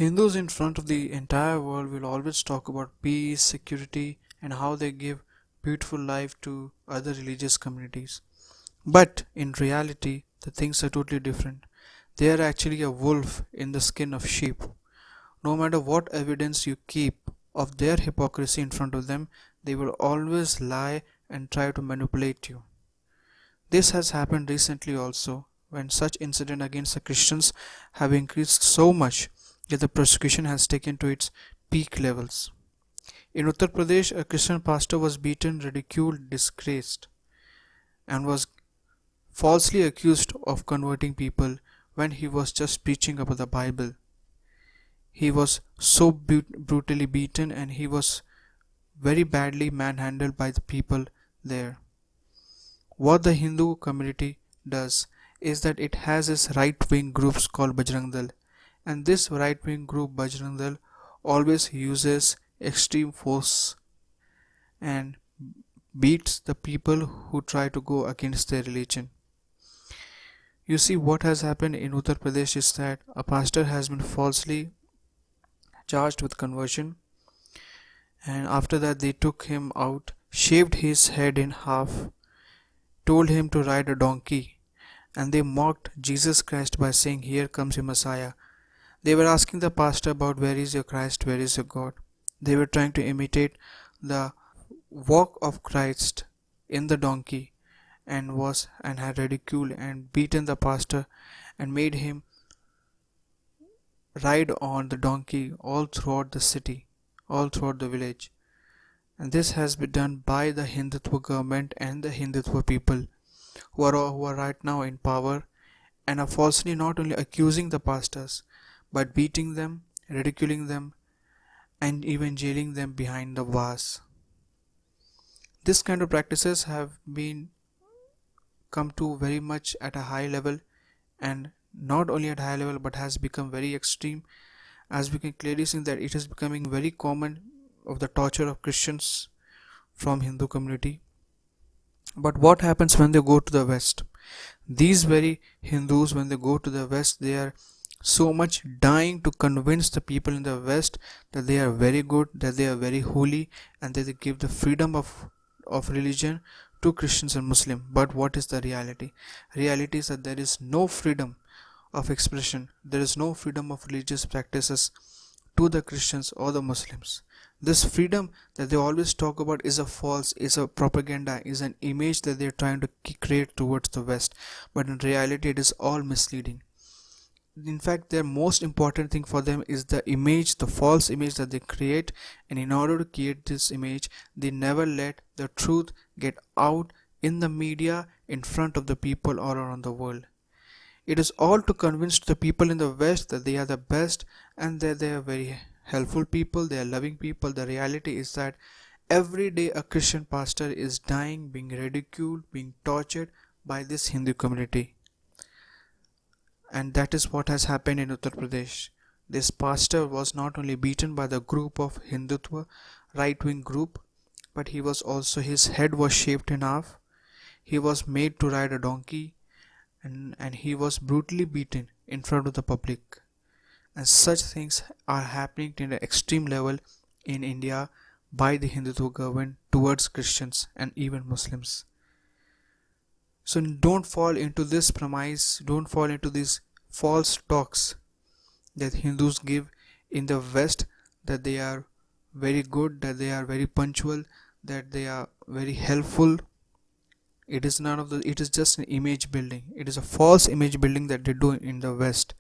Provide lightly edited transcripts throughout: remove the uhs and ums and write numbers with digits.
Hindus in front of the entire world will always talk about peace, security, and how they give beautiful life to other religious communities. But in reality, the things are totally different. They are actually a wolf in the skin of sheep. No matter what evidence you keep of their hypocrisy in front of them, they will always lie and try to manipulate you. This has happened recently also, when such incidents against the Christians have increased so much that the persecution has taken to its peak levels. In Uttar Pradesh, a Christian pastor was beaten, ridiculed, disgraced, and was falsely accused of converting people when he was just preaching about the Bible. He was so brutally beaten and he was very badly manhandled by the people there. What the Hindu community does is that it has its right-wing groups called bagrangdal, and this right-wing group bagrangdal always uses extreme force and beats the people who try to go against their religion. You see, what has happened in Uttar Pradesh is that a pastor has been falsely charged with conversion, and after that they took him out, shaved his head in half, told him to ride a donkey, and they mocked Jesus Christ by saying, "Here comes your Messiah." They were asking the pastor about, "Where is your Christ? Where is your God?" They were trying to imitate the walk of Christ in the donkey, and had ridiculed and beaten the pastor and made him ride on the donkey all throughout the city, all throughout the village. And this has been done by the Hindutva government and the Hindutva people who are right now in power and are falsely not only accusing the pastors but beating them, ridiculing them, and even jailing them behind the bars. This kind of practices have been come to very much at a high level, and not only at high level but has become very extreme, as we can clearly see that it is becoming very common of the torture of Christians from Hindu community. But what happens when they go to the West? These very Hindus, when they go to the West, they are so much dying to convince the people in the West that they are very good, that they are very holy, and that they give the freedom of religion to Christians and Muslims. But what is the reality? Reality is that there is no freedom of expression, there is no freedom of religious practices to the Christians or the Muslims. This freedom that they always talk about is a propaganda, is an image that they are trying to create towards the West, but in reality it is all misleading. In fact, their most important thing for them is the image, the false image that they create, and in order to create this image, they never let the truth get out in the media in front of the people all around the world. It is all to convince the people in the West that they are the best and that they are very helpful people, they are loving people. The reality is that every day a Christian pastor is dying, being ridiculed, being tortured by this Hindu community. And that is what has happened in Uttar Pradesh. This pastor was not only beaten by the group of Hindutva right-wing group, but his head was shaved in half. He was made to ride a donkey, and he was brutally beaten in front of the public. And such things are happening to an extreme level in India by the Hindutva government towards Christians and even Muslims. So don't fall into this premise, don't fall into these false talks that Hindus give in the West, that they are very good, that they are very punctual, that they are very helpful. It is just an image building. It is a false image building that they do in the West.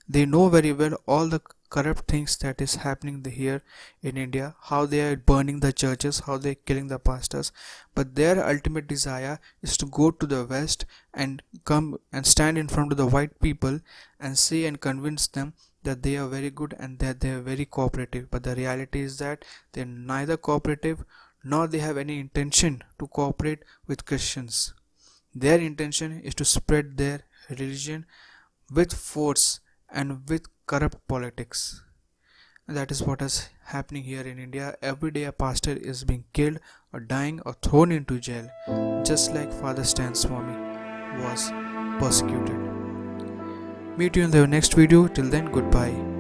They know very well all the corrupt things that is happening here in India, how they are burning the churches, how they are killing the pastors, but their ultimate desire is to go to the West and come and stand in front of the white people and say and convince them that they are very good and that they are very cooperative. But the reality is that they are neither cooperative nor they have any intention to cooperate with Christians. Their intention is to spread their religion with force and with corrupt politics. And that is what is happening here in India. Every day a pastor is being killed or dying or thrown into jail, just like Father Stan Swami was persecuted. Meet you in the next video. Till then, goodbye.